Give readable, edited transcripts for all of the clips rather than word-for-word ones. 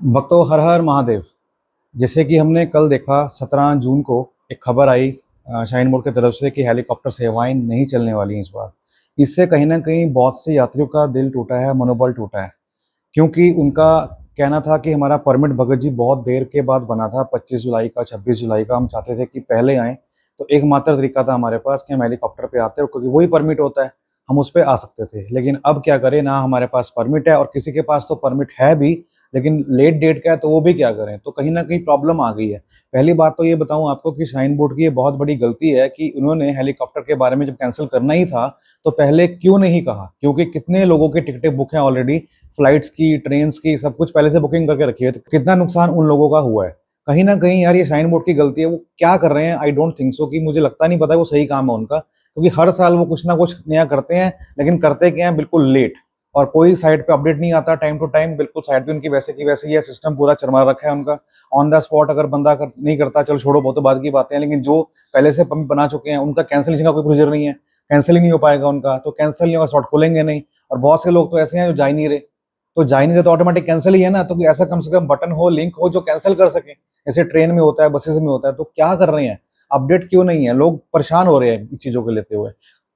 भक्तों, हर हर महादेव। जैसे कि हमने कल देखा 17 जून को एक खबर आई शाहीन बोर्ड की तरफ से कि हेलीकॉप्टर सेवाएं नहीं चलने वाली हैं इस बार। इससे कहीं ना कहीं बहुत से यात्रियों का दिल टूटा है, मनोबल टूटा है, क्योंकि उनका कहना था कि हमारा परमिट भगत जी बहुत देर के बाद बना था, 25 जुलाई का, 26 जुलाई का। हम चाहते थे कि पहले आएँ, तो एकमात्र तरीका था हमारे पास कि हम हेलीकॉप्टर पे आते, और क्योंकि वही परमिट होता है हम उस पे आ सकते थे। लेकिन अब क्या करें, ना हमारे पास परमिट है और किसी के पास तो परमिट है भी, लेकिन लेट डेट का है, तो वो भी क्या करें। तो कहीं ना कहीं प्रॉब्लम आ गई है। पहली बात तो ये बताऊं आपको कि शाहीन बोर्ड की ये बहुत बड़ी गलती है कि उन्होंने हेलीकॉप्टर के बारे में जब कैंसिल करना ही था तो पहले क्यों नहीं कहा, क्योंकि कितने लोगों की टिकटें बुक हैं ऑलरेडी, फ्लाइट्स की, ट्रेन्स की, सब कुछ पहले से बुकिंग करके रखी है। तो कितना नुकसान उन लोगों का हुआ है। कहीं ना कहीं यार ये शाहीन बोर्ड की गलती है। वो क्या कर रहे हैं, आई डोंट थिंक सो, कि मुझे लगता नहीं पता है वो सही काम है उनका, क्योंकि हर साल वो कुछ ना कुछ नया करते हैं, लेकिन करते क्या है, बिल्कुल लेट। और कोई साइट पे अपडेट नहीं आता टाइम टू टाइम। बिल्कुल साइट भी उनकी वैसे की वैसे ही है, सिस्टम पूरा चरमरा रखा है उनका। ऑन द स्पॉट अगर बंदा नहीं करता, चलो छोड़ो, बहुत तो बाद की बातें हैं, लेकिन जो पहले से पंप बना चुके हैं उनका कैंसिलेशन का कोई प्रोसीजर नहीं है। कैंसिल ही नहीं हो पाएगा उनका, तो कैंसिल नहीं होगा, स्लॉट खोलेंगे नहीं। और बहुत से लोग तो ऐसे हैं जो जा ही नहीं रहे, तो जा ही नहीं रहे तो ऑटोमेटिक कैंसिल ही है ना। तो ऐसा कम से कम बटन हो, लिंक हो जो कैंसिल कर सके, जैसे ट्रेन में होता है, बसेस में होता है। तो क्या कर रहे हैं, अपडेट क्यों नहीं है? लोग परेशान हो रहे हैं इस चीजों को लेते हुए।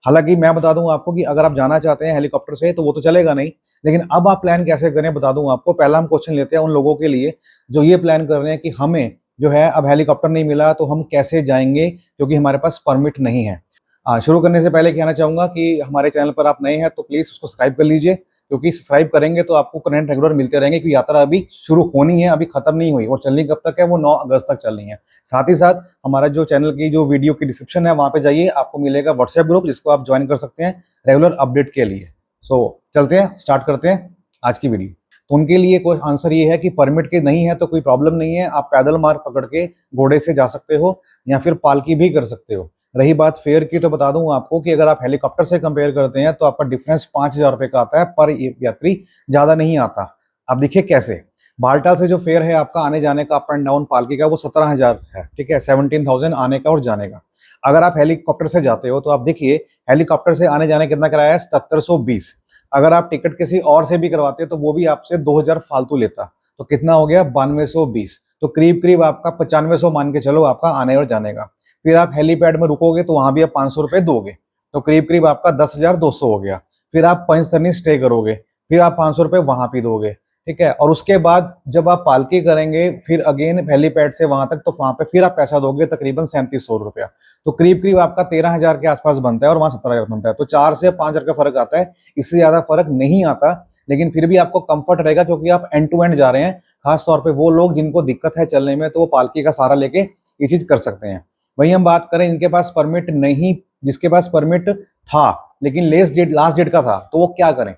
हालांकि मैं बता दूं आपको कि अगर आप जाना चाहते हैं हेलीकॉप्टर से तो वो तो चलेगा नहीं, लेकिन अब आप प्लान कैसे करें बता दूं आपको। पहला हम क्वेश्चन लेते हैं उन लोगों के लिए जो ये प्लान कर रहे हैं कि हमें जो है अब हेलीकॉप्टर नहीं मिला तो हम कैसे जाएंगे, क्योंकि हमारे पास परमिट नहीं है। शुरू करने से पहले कहना चाहूंगा कि हमारे चैनल पर आप नए हैं तो प्लीज उसको सब्सक्राइब कर लीजिए, क्योंकि सब्सक्राइब करेंगे तो आपको करंट रेगुलर मिलते रहेंगे, क्योंकि यात्रा अभी शुरू होनी है, अभी खत्म नहीं हुई, और चलनी कब तक है, वो 9 अगस्त तक चलनी है। साथ ही साथ हमारा जो चैनल की जो वीडियो की डिस्क्रिप्शन है वहां पे जाइए, आपको मिलेगा व्हाट्सएप ग्रुप, जिसको आप ज्वाइन कर सकते हैं रेगुलर अपडेट के लिए। सो चलते हैं, स्टार्ट करते हैं आज की वीडियो। तो उनके लिए कोई आंसर ये है कि परमिट के नहीं है तो कोई प्रॉब्लम नहीं है, आप पैदल मार्ग पकड़ के घोड़े से जा सकते हो या फिर पालकी भी कर सकते हो। रही बात फेयर की, तो बता दूं आपको कि अगर आप हेलीकॉप्टर से कंपेयर करते हैं तो आपका डिफरेंस 5,000 रुपए का आता है पर यात्री, ज्यादा नहीं आता। अब देखिए कैसे। बालटाल से जो फेयर है आपका आने जाने का, अप एंड डाउन पालकी का, वो 17,000 है, ठीक है, 17,000 आने का और जाने का। अगर आप हेलीकॉप्टर से जाते हो तो आप देखिए हेलीकॉप्टर से आने जाने कितना किराया है, 7720। अगर आप टिकट किसी और से भी करवाते हो तो वो भी आपसे 2,000 फालतू लेता, तो कितना हो गया, 9220। तो करीब करीब आपका 9500 मान के चलो आपका आने और जाने का। फिर आप हेलीपैड में रुकोगे तो वहां भी आप 500 रुपए दोगे, तो करीब करीब आपका 10,200 हो गया। फिर आप पंचतरनी स्टे करोगे, फिर आप 500 रुपए वहां भी दोगे, ठीक है। और उसके बाद जब आप पालकी करेंगे फिर अगेन हेलीपैड से वहां तक, तो वहां पे फिर आप पैसा दोगे तकरीबन 3700 रुपया। तो करीब करीब आपका 13,000 के आसपास बनता है और वहां 17,000 बनता है। तो 4 से 5,000 का फर्क आता है, इससे ज्यादा फर्क नहीं आता। लेकिन फिर भी आपको कंफर्ट रहेगा, क्योंकि आप एंड टू एंड जा रहे हैं। खास तौर पे वो लोग जिनको दिक्कत है चलने में, तो वो पालकी का सहारा लेके ये चीज कर सकते हैं। वहीं हम बात करें इनके पास परमिट नहीं, जिसके पास परमिट था लेकिन लास्ट डेट का था, तो वो क्या करें।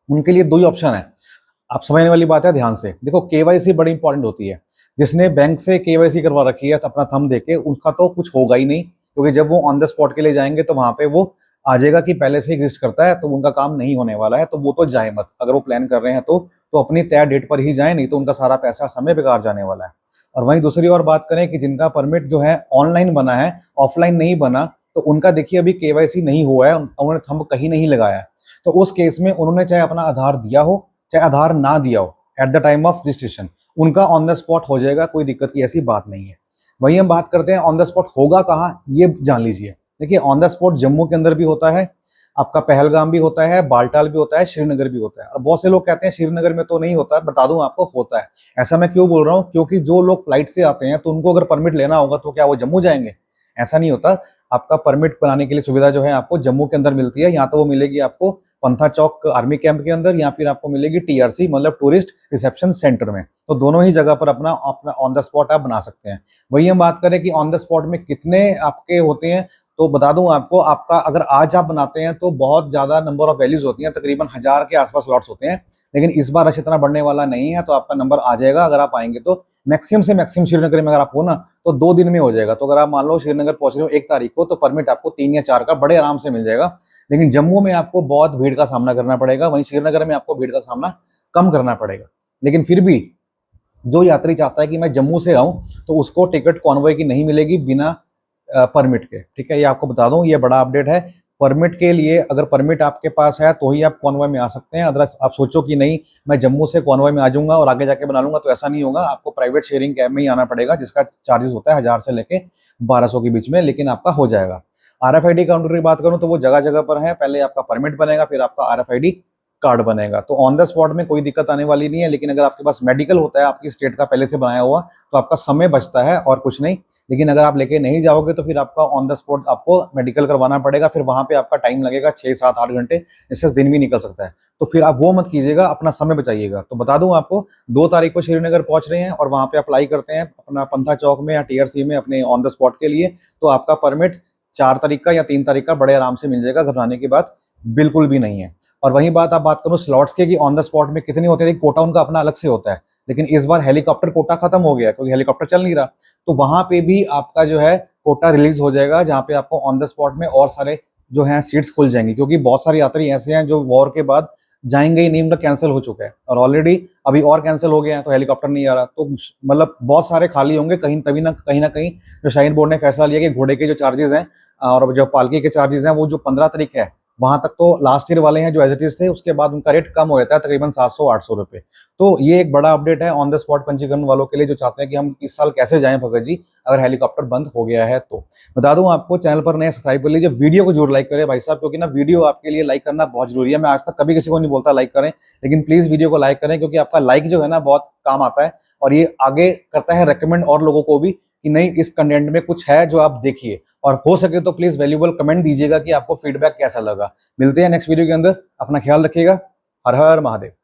उनके लिए दो ही ऑप्शन है। आप समझने वाली बात है, ध्यान से देखो। केवाईसी बड़ी इंपॉर्टेंट होती है। जिसने बैंक से केवाईसी करवा रखी है तो अपना थंब देके, उसका तो कुछ होगा ही नहीं, क्योंकि जब वो ऑन द स्पॉट के लिए जाएंगे तो वहां पे वो आ जाएगा कि पहले से एग्जिस्ट करता है, तो उनका काम नहीं होने वाला है। तो वो तो जाए मत, अगर वो प्लान कर रहे हैं तो अपनी तय डेट पर ही जाए, नहीं तो उनका सारा पैसा समय बेकार जाने वाला है। और वहीं दूसरी और बात करें कि जिनका परमिट जो है ऑनलाइन बना है, ऑफलाइन नहीं बना, तो उनका देखिए अभी केवाईसी नहीं हुआ है, उन्होंने थंब कहीं नहीं लगाया है। तो उस केस में उन्होंने चाहे अपना आधार दिया हो चाहे आधार ना दिया हो, at the time of registration उनका ऑन द स्पॉट हो जाएगा, कोई दिक्कत की ऐसी बात नहीं है। वही हम बात करते हैं ऑन द स्पॉट होगा कहाँ, ये जान लीजिए। देखिए ऑन द स्पॉट जम्मू के अंदर भी होता है, आपका पहलगाम भी होता है, बालटाल भी होता है, श्रीनगर भी होता है। और बहुत से लोग कहते हैं श्रीनगर में तो नहीं होता, बता दूं आपको होता है। ऐसा मैं क्यों बोल रहा हूँ, क्योंकि जो लोग फ्लाइट से आते हैं तो उनको अगर परमिट लेना होगा तो क्या वो जम्मू जाएंगे? ऐसा नहीं होता। आपका परमिट बनाने के लिए सुविधा जो है आपको जम्मू के अंदर मिलती है। यहाँ तो वो मिलेगी आपको पंथा चौक आर्मी कैंप के अंदर, या फिर आपको मिलेगी टीआरसी, मतलब टूरिस्ट रिसेप्शन सेंटर में। तो दोनों ही जगह पर अपना अपना ऑन द स्पॉट आप बना सकते हैं। वही हम बात करें कि ऑन द स्पॉट में कितने आपके होते हैं, तो बता दूं आपको, आपका अगर आज आप बनाते हैं तो बहुत ज्यादा नंबर ऑफ वैल्यूज होती हैं, तकरीबन 1,000 के आसपास स्लॉट्स होते हैं। लेकिन इस बार रश इतना बढ़ने वाला नहीं है, तो आपका नंबर आ जाएगा अगर आप आएंगे तो। मैक्सिमम से मैक्सिमम श्रीनगर में अगर आप हो ना, तो 2 दिन में हो जाएगा। तो अगर आप मान लो श्रीनगर पहुंच रहे हो 1 तारीख को, तो परमिट आपको 3 या 4 का बड़े आराम से मिल जाएगा। लेकिन जम्मू में आपको बहुत भीड़ का सामना करना पड़ेगा, वहीं श्रीनगर में आपको भीड़ का सामना कम करना पड़ेगा। लेकिन फिर भी जो यात्री चाहता है कि मैं जम्मू से आऊं, तो उसको टिकट कॉन्वॉय की नहीं मिलेगी बिना परमिट के, ठीक है। ये आपको बता दूं, ये बड़ा अपडेट है। परमिट के लिए अगर परमिट आपके पास है तो ही आप कॉन्वॉय में आ सकते हैं, अदरवाइज आप सोचो कि नहीं मैं जम्मू से कॉन्वॉय में आ जाऊंगा और आगे जाके बना लूंगा, तो ऐसा नहीं होगा। आपको प्राइवेट शेयरिंग कैब में ही आना पड़ेगा, जिसका चार्जेस होता है 1000 से लेके 1200 के बीच में, लेकिन आपका हो जाएगा। RFID काउंटर की बात करूं तो वो जगह जगह पर है, पहले आपका परमिट बनेगा फिर आपका RFID कार्ड बनेगा, तो ऑन द स्पॉट में कोई दिक्कत आने वाली नहीं है। लेकिन अगर आपके पास मेडिकल होता है आपकी स्टेट का पहले से बनाया हुआ, तो आपका समय बचता है और कुछ नहीं। लेकिन अगर आप लेके नहीं जाओगे तो फिर आपका ऑन द स्पॉट आपको मेडिकल करवाना पड़ेगा, फिर वहां पे आपका टाइम लगेगा 6 7 8 घंटे, इससे दिन भी निकल सकता है। तो फिर आप वो मत कीजिएगा, अपना समय बचाइएगा। तो बता दूं आपको, 2 तारीख को श्रीनगर पहुंच रहे हैं और वहां पे अप्लाई करते हैं अपना पंथा चौक में या TRC में अपने ऑन द स्पॉट के लिए, तो आपका परमिट 4 तारीख का या 3 तारीख का बड़े आराम से मिल जाएगा, घबराने की बात बिल्कुल भी नहीं है। और वही बात आप बात करो स्लॉट्स के कि ऑन द स्पॉट में कितने होते हैं, कोटा उनका अपना अलग से होता है, लेकिन इस बार हेलीकॉप्टर कोटा खत्म हो गया क्योंकि हेलीकॉप्टर चल नहीं रहा, तो वहां पे भी आपका जो है कोटा रिलीज हो जाएगा, जहां पे आपको ऑन द स्पॉट में और सारे जो है सीट्स खुल जाएंगी, क्योंकि बहुत सारे यात्री ऐसे हैं जो वॉर के बाद जाएंगे ही नहीं, उनका कैंसिल हो चुका है और ऑलरेडी अभी और कैंसिल हो गया है, तो हेलीकॉप्टर नहीं आ रहा, तो मतलब बहुत सारे खाली होंगे कहीं, तभी ना कहीं जो शाहीन बोर्ड ने फैसला लिया कि घोड़े के जो चार्जेस हैं और जो पालकी के चार्जेस हैं वो जो 15 तारीख है वहां तक तो लास्ट ईयर वाले हैं जो एज इट इज थे, उसके बाद उनका रेट कम हो जाता है तकरीबन 700-800 रुपए। तो ये एक बड़ा अपडेट है ऑन द स्पॉट पंजीकरण वालों के लिए जो चाहते हैं कि हम इस साल कैसे जाएं भगत जी अगर हेलीकॉप्टर बंद हो गया है। तो बता दूं आपको, चैनल पर नए सब्सक्राइब कर लीजिए, वीडियो को जरूर लाइक करें भाई साहब, क्योंकि ना वीडियो आपके लिए लाइक करना बहुत जरूरी है। मैं आज तक कभी किसी को नहीं बोलता लाइक करें, लेकिन प्लीज वीडियो को लाइक करें, क्योंकि आपका लाइक जो है ना बहुत काम आता है और ये आगे करता है रेकमेंड और लोगों को भी कि नहीं इस कंटेंट में कुछ है जो आप देखिए, और हो सके तो प्लीज वैल्यूबल कमेंट दीजिएगा कि आपको फीडबैक कैसा लगा। मिलते हैं नेक्स्ट वीडियो के अंदर, अपना ख्याल रखिएगा। हर हर महादेव।